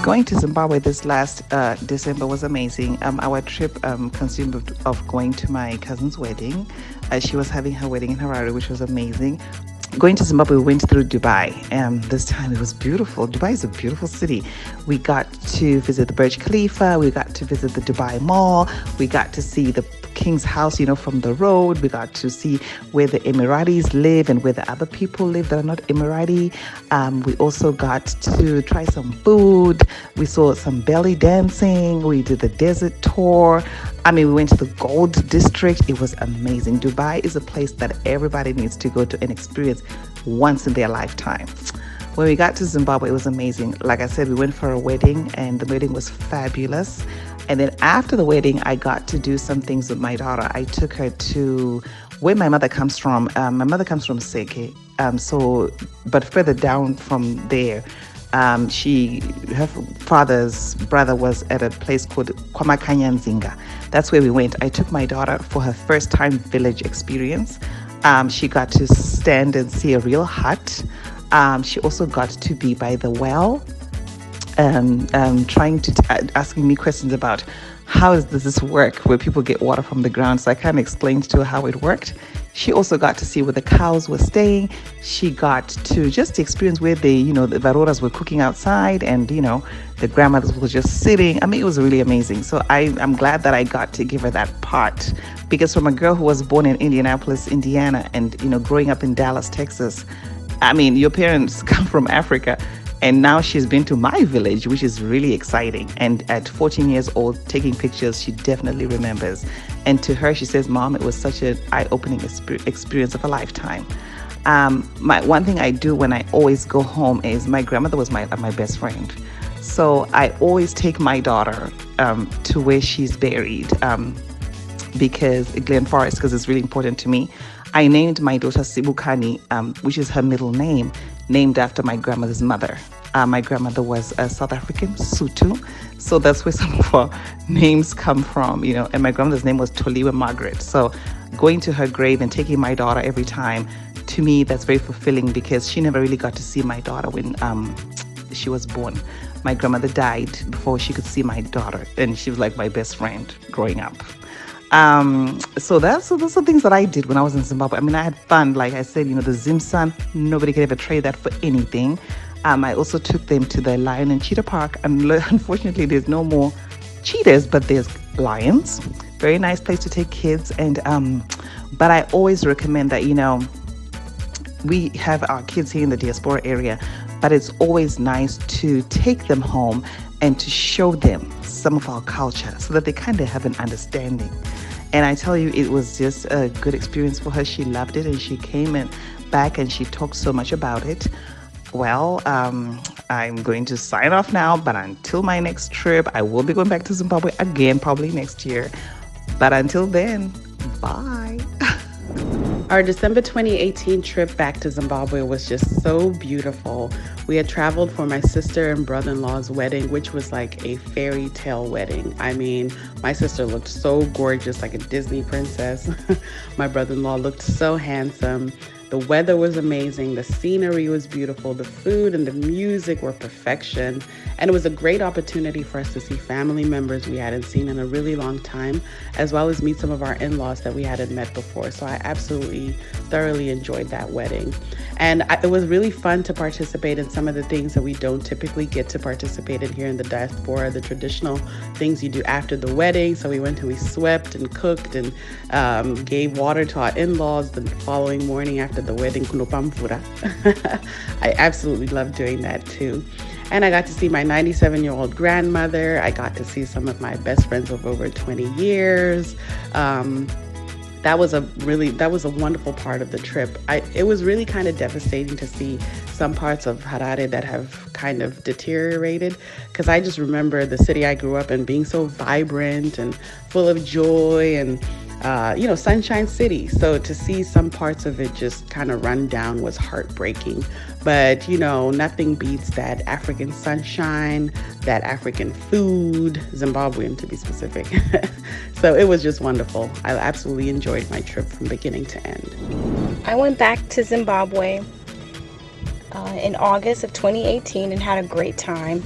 going to Zimbabwe this last December was amazing. Our trip consumed of going to my cousin's wedding. She was having her wedding in Harare, which was amazing. Going to Zimbabwe, we went through Dubai. This time it was beautiful. Dubai is a beautiful city. We got to visit the Burj Khalifa. We got to visit the Dubai Mall. We got to see the King's house, from the road. We got to see where the Emiratis live and where the other people live that are not Emirati. We also got to try some food. We saw some belly dancing. We did the desert tour. We went to the Gold District. It was amazing. Dubai is a place that everybody needs to go to and experience once in their lifetime. When we got to Zimbabwe, it was amazing. Like I said, we went for a wedding and the wedding was fabulous. And then after the wedding, I got to do some things with my daughter. I took her to where my mother comes from. My mother comes from Seke. But further down from there, her father's brother was at a place called Kwamakanyanzinga. That's where we went. I took my daughter for her first time village experience. She got to stand and see a real hut. She also got to be by the well, asking me questions about does this work where people get water from the ground. So I kind of explained to her how it worked. She also got to see where the cows were staying. She got to just experience where the varoras were cooking outside and, the grandmothers were just sitting. It was really amazing. So I'm glad that I got to give her that part, because from a girl who was born in Indianapolis, Indiana, and, growing up in Dallas, Texas, your parents come from Africa. And now she's been to my village, which is really exciting. And at 14 years old, taking pictures, she definitely remembers. And to her, she says, Mom, it was such an eye-opening experience of a lifetime. One thing I do when I always go home is my grandmother was my best friend. So I always take my daughter to where she's buried, because Glen Forest, because it's really important to me. I named my daughter Sibukani, which is her middle name, named after my grandmother's mother. My grandmother was a South African, Sutu. So that's where some of our names come from, and my grandmother's name was Toliwe Margaret. So going to her grave and taking my daughter every time, to me, that's very fulfilling, because she never really got to see my daughter when she was born. My grandmother died before she could see my daughter, and she was like my best friend growing up. So those are things that I did when I was in Zimbabwe. I had fun. Like I said, the Zimsan, nobody could ever trade that for anything. I also took them to the lion and cheetah park, and unfortunately there's no more cheetahs, but there's lions. Very nice place to take kids. And but I always recommend that, we have our kids here in the diaspora area, but it's always nice to take them home and to show them some of our culture so that they kind of have an understanding. And I tell you, it was just a good experience for her. She loved it, and she came back and she talked so much about it. Well, I'm going to sign off now, but until my next trip, I will be going back to Zimbabwe again, probably next year. But until then, bye. Our December 2018 trip back to Zimbabwe was just so beautiful. We had traveled for my sister and brother-in-law's wedding, which was like a fairy tale wedding. My sister looked so gorgeous, like a Disney princess. My brother-in-law looked so handsome. The weather was amazing. The scenery was beautiful. The food and the music were perfection. And it was a great opportunity for us to see family members we hadn't seen in a really long time, as well as meet some of our in-laws that we hadn't met before. So I absolutely thoroughly enjoyed that wedding. And it was really fun to participate in some of the things that we don't typically get to participate in here in the diaspora, the traditional things you do after the wedding. So we went and we swept and cooked and gave water to our in-laws the following morning after the wedding. I absolutely loved doing that too. And I got to see my 97-year-old grandmother. I got to see some of my best friends of over 20 years. That was a wonderful part of the trip. It was really kind of devastating to see some parts of Harare that have kind of deteriorated, because I just remember the city I grew up in being so vibrant and full of joy and Sunshine City. So to see some parts of it just kind of run down was heartbreaking. But, nothing beats that African sunshine, that African food, Zimbabwean to be specific. So it was just wonderful. I absolutely enjoyed my trip from beginning to end. I went back to Zimbabwe in August of 2018 and had a great time.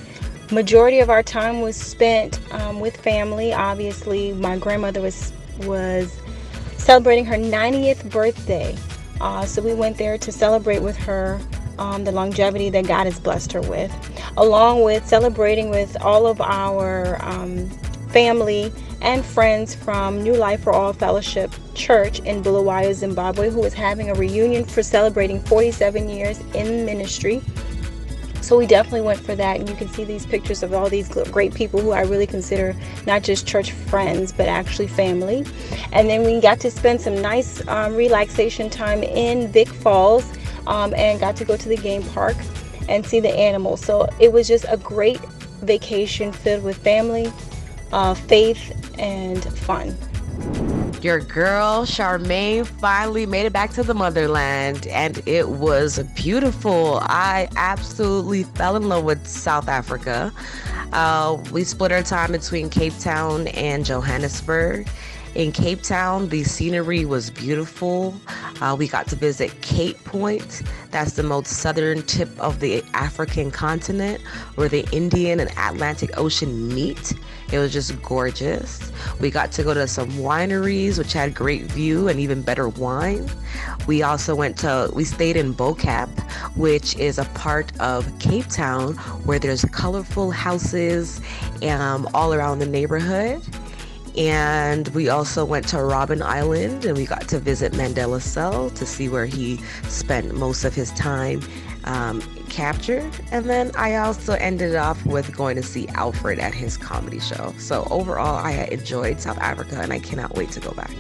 Majority of our time was spent with family. Obviously, my grandmother was celebrating her 90th birthday. So we went there to celebrate with her the longevity that God has blessed her with, along with celebrating with all of our family and friends from New Life for All Fellowship Church in Bulawayo, Zimbabwe, who is having a reunion for celebrating 47 years in ministry. So we definitely went for that, and you can see these pictures of all these great people who I really consider not just church friends, but actually family. And then we got to spend some nice relaxation time in Vic Falls, and got to go to the game park and see the animals. So it was just a great vacation filled with family, faith, and fun. Your girl Charmaine finally made it back to the motherland, and it was beautiful. I absolutely fell in love with South Africa. We split our time between Cape Town and Johannesburg. In Cape Town, the scenery was beautiful. We got to visit Cape Point. That's the most southern tip of the African continent, where the Indian and Atlantic Ocean meet. It was just gorgeous. We got to go to some wineries, which had great view and even better wine. We also stayed in Bocap, which is a part of Cape Town, where there's colorful houses all around the neighborhood. And we also went to Robben Island, and we got to visit Mandela's cell to see where he spent most of his time captured. And then I also ended off with going to see Alfred at his comedy show. So overall, I enjoyed South Africa, and I cannot wait to go back.